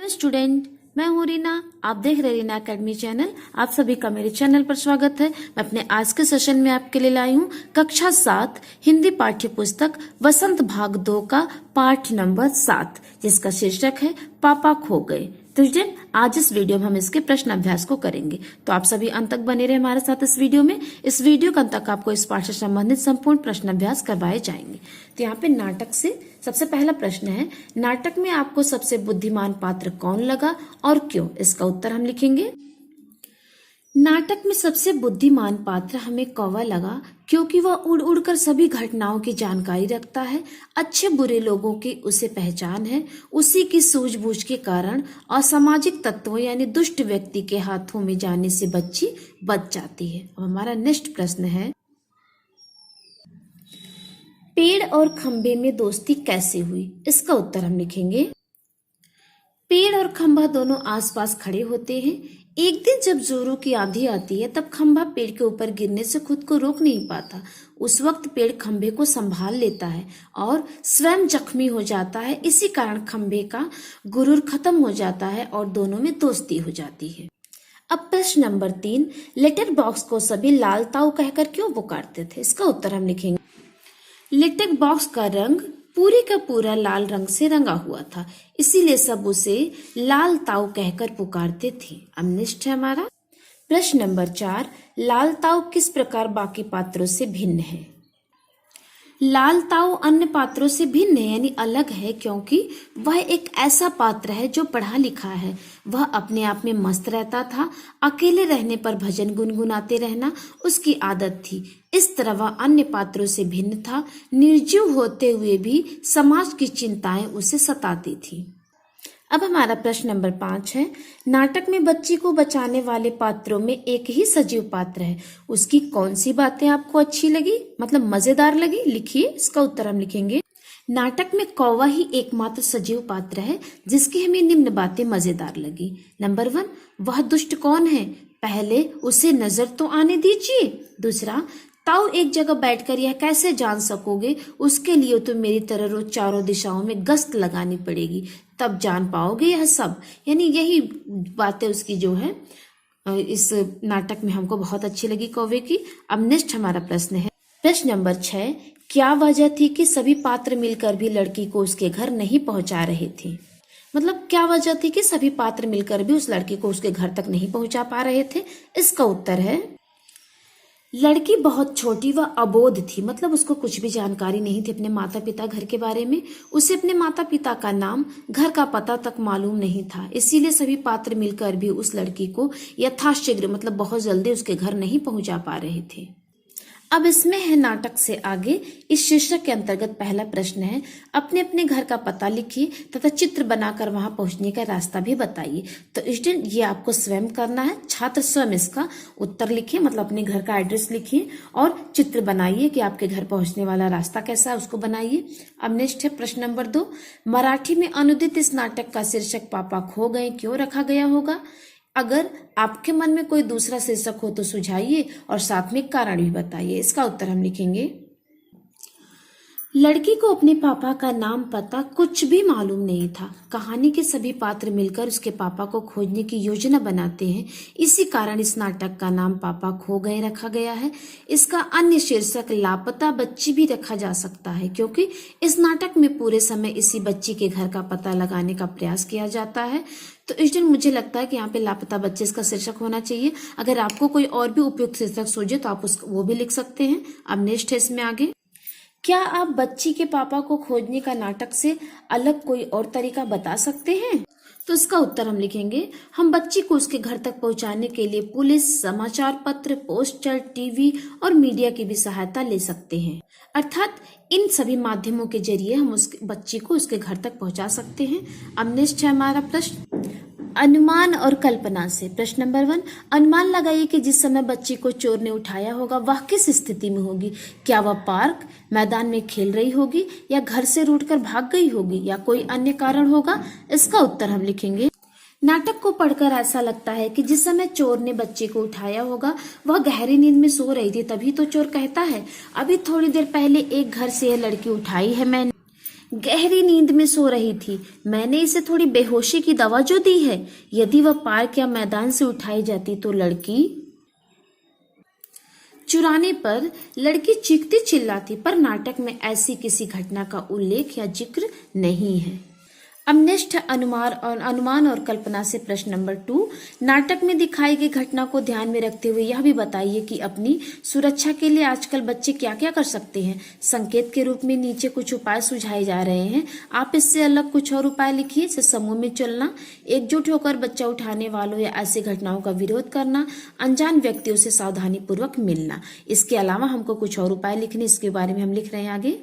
Hello student, मैं हूँ रीना। आप देख रहे रीना एकेडमी चैनल। आप सभी का मेरे चैनल पर स्वागत है। मैं अपने आज के सेशन में आपके लिए लाई हूँ कक्षा 7 हिंदी पाठ्य पुस्तक वसंत भाग 2 का पाठ नंबर 7, जिसका शीर्षक है पापा खो गए। तो स्टूडेंट, आज इस वीडियो में हम इसके प्रश्न अभ्यास को करेंगे, तो आप सभी अंत तक बने रहे हमारे साथ इस वीडियो में। इस वीडियो के अंत तक आपको इस पाठ से संबंधित संपूर्ण प्रश्न अभ्यास करवाए जाएंगे। तो यहाँ पे नाटक से सबसे पहला प्रश्न है, नाटक में आपको सबसे बुद्धिमान पात्र कौन लगा और क्यों? इसका उत्तर हम लिखेंगे। नाटक में सबसे बुद्धिमान पात्र हमें कौवा लगा, क्योंकि वह उड़ उड़कर सभी घटनाओं की जानकारी रखता है। अच्छे बुरे लोगों की उसे पहचान है। उसी की सूझबूझ के कारण असामाजिक तत्वों यानी दुष्ट व्यक्ति के हाथों में जाने से बच्ची बच जाती है। अब हमारा नेक्स्ट प्रश्न है, पेड़ और खंबे में दोस्ती कैसे हुई? इसका उत्तर हम लिखेंगे। पेड़ और खंभा दोनों आसपास खड़े होते हैं। एक दिन जब जोरों की आंधी आती है, तब खंभा पेड़ के ऊपर गिरने से खुद को रोक नहीं पाता। उस वक्त पेड़ खंभे को संभाल लेता है और स्वयं जख्मी हो जाता है। इसी कारण खंभे का गुरूर खत्म हो जाता है और दोनों में दोस्ती हो जाती है। अब प्रश्न नंबर 3, लेटर बॉक्स को सभी लाल ताऊ कहकर क्यों पुकारते थे? इसका उत्तर हम लिखेंगे। लेटर बॉक्स का रंग पूरे का पूरा लाल रंग से रंगा हुआ था, इसीलिए सब उसे लाल ताऊ कहकर पुकारते थे। अब नेक्स्ट है हमारा प्रश्न नंबर 4, लाल ताऊ किस प्रकार बाकी पात्रों से भिन्न है? लाल ताऊ अन्य पात्रों से भिन्न है यानी अलग है, क्योंकि वह एक ऐसा पात्र है जो पढ़ा लिखा है। वह अपने आप में मस्त रहता था। अकेले रहने पर भजन गुनगुनाते रहना उसकी आदत थी। इस तरह वह अन्य पात्रों से भिन्न था। निर्जीव होते हुए भी समाज की चिंताएं उसे सताती थी। अब हमारा प्रश्न नंबर 5 है, नाटक में बच्ची को बचाने वाले पात्रों में एक ही सजीव पात्र है। उसकी कौन सी बातें आपको अच्छी लगी, मतलब मजेदार लगी? लिखिए। इसका उत्तर हम लिखेंगे। नाटक में कौवा ही एकमात्र सजीव पात्र है जिसकी हमें निम्न बातें मजेदार लगी। नंबर 1, वह दुष्ट कौन है? पहले उसे नजर तो आने दीजिए। दूसरा, ताऊ एक जगह बैठकर यह कैसे जान सकोगे? उसके लिए तो मेरी तरह रोज चारों दिशाओं में गश्त लगानी पड़ेगी, तब जान पाओगे यह सब। यानी यही बातें उसकी जो है इस नाटक में हमको बहुत अच्छी लगी कौवे की। अब नेक्स्ट हमारा प्रश्न है, प्रश्न नंबर 6, क्या वजह थी कि सभी पात्र मिलकर भी लड़की को उसके घर नहीं पहुंचा रहे थे? मतलब क्या वजह थी कि सभी पात्र मिलकर भी उस लड़की को उसके घर तक नहीं पहुंचा पा रहे थे? इसका उत्तर है, लड़की बहुत छोटी व अबोध थी, मतलब उसको कुछ भी जानकारी नहीं थी अपने माता पिता घर के बारे में। उसे अपने माता पिता का नाम, घर का पता तक मालूम नहीं था। इसीलिए सभी पात्र मिलकर भी उस लड़की को यथाशीघ्र, मतलब बहुत जल्दी उसके घर नहीं पहुंचा पा रहे थे। अब इसमें है नाटक से आगे। इस शीर्षक के अंतर्गत पहला प्रश्न है, अपने अपने घर का पता लिखिए तथा चित्र बनाकर वहां पहुंचने का रास्ता भी बताइए। तो स्टूडेंट, ये आपको स्वयं करना है। छात्र स्वयं इसका उत्तर लिखिए, मतलब अपने घर का एड्रेस लिखिए और चित्र बनाइए कि आपके घर पहुंचने वाला रास्ता कैसा है, उसको बनाइए। अब नेक्स्ट है प्रश्न नंबर 2, मराठी में अनुदित इस नाटक का शीर्षक पापा खो गए क्यों रखा गया होगा? अगर आपके मन में कोई दूसरा शीर्षक हो तो सुझाइए और साथ में कारण भी बताइए। इसका उत्तर हम लिखेंगे। लड़की को अपने पापा का नाम पता कुछ भी मालूम नहीं था। कहानी के सभी पात्र मिलकर उसके पापा को खोजने की योजना बनाते हैं। इसी कारण इस नाटक का नाम पापा खो गए रखा गया है। इसका अन्य शीर्षक लापता बच्ची भी रखा जा सकता है, क्योंकि इस नाटक में पूरे समय इसी बच्ची के घर का पता लगाने का प्रयास किया जाता है। तो इस दिन मुझे लगता है कि यहाँ पे लापता बच्चे इसका शीर्षक होना चाहिए। अगर आपको कोई और भी उपयुक्त शीर्षक सूझे तो आप वो भी लिख सकते हैं। अब नेक्स्ट है इसमें आगे, क्या आप बच्ची के पापा को खोजने का नाटक से अलग कोई और तरीका बता सकते हैं? तो इसका उत्तर हम लिखेंगे, हम बच्ची को उसके घर तक पहुंचाने के लिए पुलिस, समाचार पत्र, पोस्टर, टीवी और मीडिया की भी सहायता ले सकते हैं। अर्थात इन सभी माध्यमों के जरिए हम उस बच्ची को उसके घर तक पहुंचा सकते हैं। अब नेक्स्ट है हमारा प्रश्न, अनुमान और कल्पना से। प्रश्न नंबर 1, अनुमान लगाइए कि जिस समय बच्ची को चोर ने उठाया होगा वह किस स्थिति में होगी? क्या वह पार्क मैदान में खेल रही होगी, या घर से रूठकर भाग गई होगी, या कोई अन्य कारण होगा? इसका उत्तर हम लिखेंगे। नाटक को पढ़कर ऐसा लगता है कि जिस समय चोर ने बच्चे को उठाया होगा वह गहरी नींद में सो रही थी, तभी तो चोर कहता है, अभी थोड़ी देर पहले एक घर से यह लड़की उठाई है मैंने। गहरी नींद में सो रही थी। मैंने इसे थोड़ी बेहोशी की दवा जो दी है, यदि वह पार्क या मैदान से उठाई जाती तो लड़की चुराने पर लड़की चीखती चिल्लाती, पर नाटक में ऐसी किसी घटना का उल्लेख या जिक्र नहीं है। अब नेक्स्ट अनुमान और कल्पना से प्रश्न नंबर 2। नाटक में दिखाई गई घटना को ध्यान में रखते हुए यह भी बताइए कि अपनी सुरक्षा के लिए आजकल बच्चे क्या क्या कर सकते हैं। संकेत के रूप में नीचे कुछ उपाय सुझाए जा रहे हैं, आप इससे अलग कुछ और उपाय लिखिए, जैसे समूह में चलना, एकजुट होकर बच्चा उठाने वालों या ऐसी घटनाओं का विरोध करना, अनजान व्यक्तियों से सावधानी पूर्वक मिलना। इसके अलावा हमको कुछ और उपाय लिखने, इसके बारे में हम लिख रहे हैं आगे।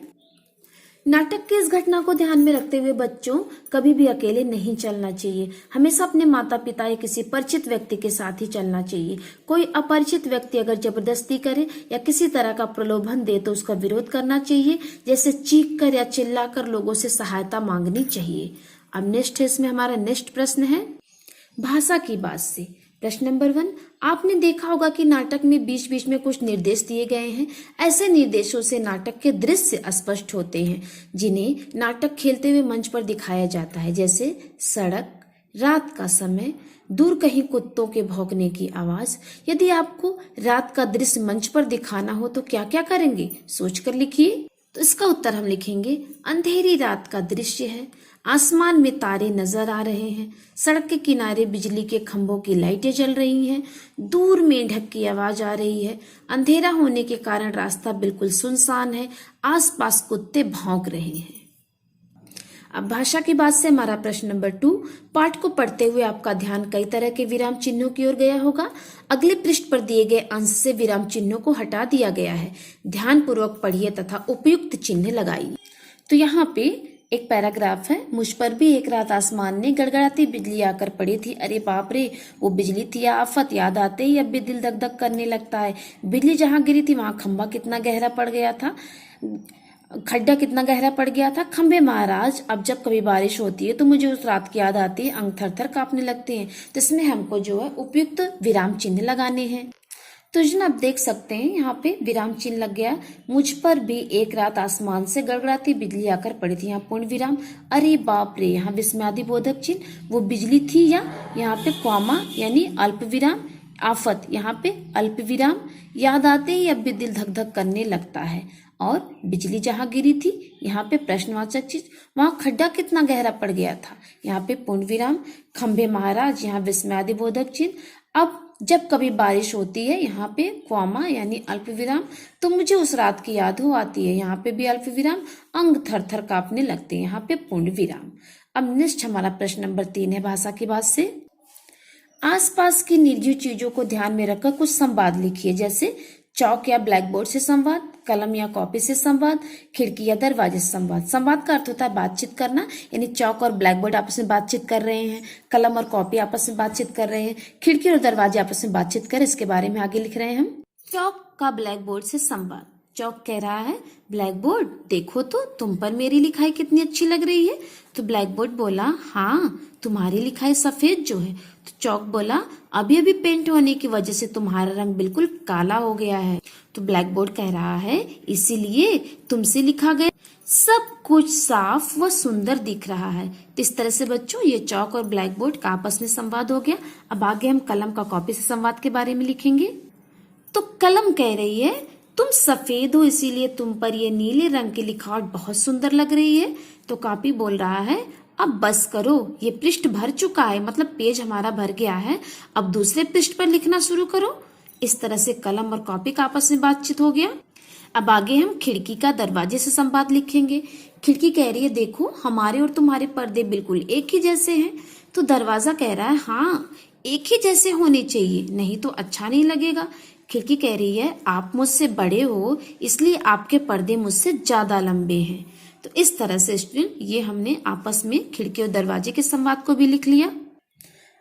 नाटक की इस घटना को ध्यान में रखते हुए बच्चों कभी भी अकेले नहीं चलना चाहिए, हमेशा अपने माता पिता या किसी परिचित व्यक्ति के साथ ही चलना चाहिए। कोई अपरिचित व्यक्ति अगर जबरदस्ती करे या किसी तरह का प्रलोभन दे तो उसका विरोध करना चाहिए, जैसे चीख कर या चिल्ला कर लोगों से सहायता मांगनी चाहिए। अब नेक्स्ट है, इसमें हमारा नेक्स्ट प्रश्न है भाषा की बात से। प्रश्न नंबर 1, आपने देखा होगा कि नाटक में बीच बीच में कुछ निर्देश दिए गए हैं। ऐसे निर्देशों से नाटक के दृश्य स्पष्ट होते हैं जिन्हें नाटक खेलते हुए मंच पर दिखाया जाता है, जैसे सड़क, रात का समय, दूर कहीं कुत्तों के भौंकने की आवाज। यदि आपको रात का दृश्य मंच पर दिखाना हो तो क्या क्या करेंगे, सोचकर लिखिए। तो इसका उत्तर हम लिखेंगे, अंधेरी रात का दृश्य है, आसमान में तारे नजर आ रहे हैं, सड़क के किनारे बिजली के खंभों की लाइटें जल रही हैं, दूर मेंढक की आवाज आ रही है, अंधेरा होने के कारण रास्ता बिल्कुल सुनसान है, आसपास कुत्ते भौंक रहे हैं। अब भाषा की बात से हमारा प्रश्न नंबर 2, पाठ को पढ़ते हुए आपका ध्यान कई तरह के विराम चिन्हों की ओर गया होगा। अगले पृष्ठ पर दिए गए अंश से विराम चिन्हों को हटा दिया गया है, ध्यान पूर्वक पढ़िए तथा उपयुक्त चिन्ह लगाइए। तो यहाँ पे एक पैराग्राफ है, मुझ पर भी एक रात आसमान ने गड़गड़ाती बिजली आकर पड़ी थी। अरे बाप रे, वो बिजली थी या आफत, याद आते ही अब भी दिल धक धक करने लगता है। बिजली जहाँ गिरी थी वहां खंभा कितना गहरा पड़ गया था, खड्डा कितना गहरा पड़ गया था। खंबे महाराज, अब जब कभी बारिश होती है तो मुझे उस रात की याद आती है, अंग थर थर कांपने लगते हैं। तो इसमें हमको जो है उपयुक्त विराम चिन्ह लगाने हैं। तो जनाब देख सकते हैं यहाँ पे विराम चिन्ह लग गया, मुझ पर भी एक रात आसमान से गड़गड़ाती बिजली आकर पड़ी थी, यहाँ पूर्ण विराम। अरे बाप रे, यहाँ विस्मयादि बोधक चिन्ह, वो बिजली थी या यहाँ पे कॉमा यानी अल्प विराम, आफत यहाँ पे अल्प विराम, याद आते ही अब भी दिल धक धक करने लगता है। और बिजली जहाँ गिरी थी यहाँ पे प्रश्नवाचक चीज, वहां खड्डा कितना गहरा पड़ गया था, यहाँ पे पूर्ण विराम। खंभे महाराज, यहाँ विस्मयादि बोधक चिन्ह। अब जब कभी बारिश होती है यहाँ पे क्वामा यानी अल्प विराम, तो मुझे उस रात की याद हो आती है, यहाँ पे भी अल्प विराम। अंग थर थर कांपने लगते हैं, यहाँ पे पूर्ण विराम। अब नेक्स्ट हमारा प्रश्न नंबर 3 है भाषा की बात से। आसपास की निर्जीव चीजों को ध्यान में रखकर कुछ संवाद लिखिए, जैसे चौक या ब्लैक बोर्ड से संवाद, कलम या कॉपी से संवाद, खिड़की या दरवाजे से संवाद। संवाद का अर्थ होता है बातचीत करना, यानी चौक और ब्लैक बोर्ड आपस में बातचीत कर रहे हैं, कलम और कॉपी आपस में बातचीत कर रहे हैं, खिड़की और दरवाजे आपस में बातचीत कर, इसके बारे में आगे लिख रहे हैं हम। चौक का ब्लैक बोर्ड से संवाद। चौक कह रहा है, ब्लैक बोर्ड देखो तो तुम पर मेरी लिखाई कितनी अच्छी लग रही है। तो ब्लैक बोर्ड बोला, हाँ तुम्हारी लिखाई सफेद जो है। तो चौक बोला, अभी अभी पेंट होने की वजह से तुम्हारा रंग बिल्कुल काला हो गया है। तो ब्लैक बोर्ड कह रहा है, इसीलिए तुमसे लिखा गया सब कुछ साफ व सुंदर दिख रहा है। तो इस तरह से बच्चों ये चौक और ब्लैक बोर्ड का आपस में संवाद हो गया। अब आगे हम कलम का कॉपी से संवाद के बारे में लिखेंगे। तो कलम कह रही है, तुम सफेद हो इसीलिए तुम पर ये नीले रंग की लिखावट बहुत सुंदर लग रही है। तो कॉपी बोल रहा है, अब बस करो, ये पृष्ठ भर चुका है, मतलब पेज हमारा भर गया है, अब दूसरे पृष्ठ पर लिखना शुरू करो। इस तरह से कलम और कॉपी का आपस में बातचीत हो गया। अब आगे हम खिड़की का दरवाजे से संवाद लिखेंगे। खिड़की कह रही है, देखो हमारे और तुम्हारे पर्दे बिल्कुल एक ही जैसे हैं। तो दरवाजा कह रहा है, हाँ एक ही जैसे होने चाहिए, नहीं तो अच्छा नहीं लगेगा। खिड़की कह रही है, आप मुझसे बड़े हो इसलिए आपके पर्दे मुझसे ज्यादा लंबे हैं। तो इस तरह से स्टूडेंट ये हमने आपस में खिड़की और दरवाजे के संवाद को भी लिख लिया।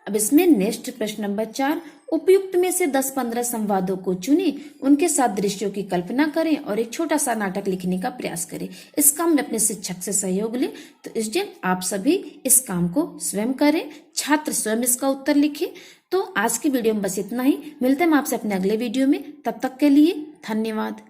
अब इसमें नेक्स्ट प्रश्न नंबर 4, उपयुक्त में से 10-15 संवादों को चुने, उनके साथ दृश्यों की कल्पना करें और एक छोटा सा नाटक लिखने का प्रयास करें। इस काम में अपने शिक्षक से सहयोग लें। तो स्टूडेंट आप सभी इस काम को स्वयं करें, छात्र स्वयं इसका उत्तर लिखें। तो आज की वीडियो में बस इतना ही, मिलते हैं हम आपसे अपने अगले वीडियो में, तब तक के लिए धन्यवाद।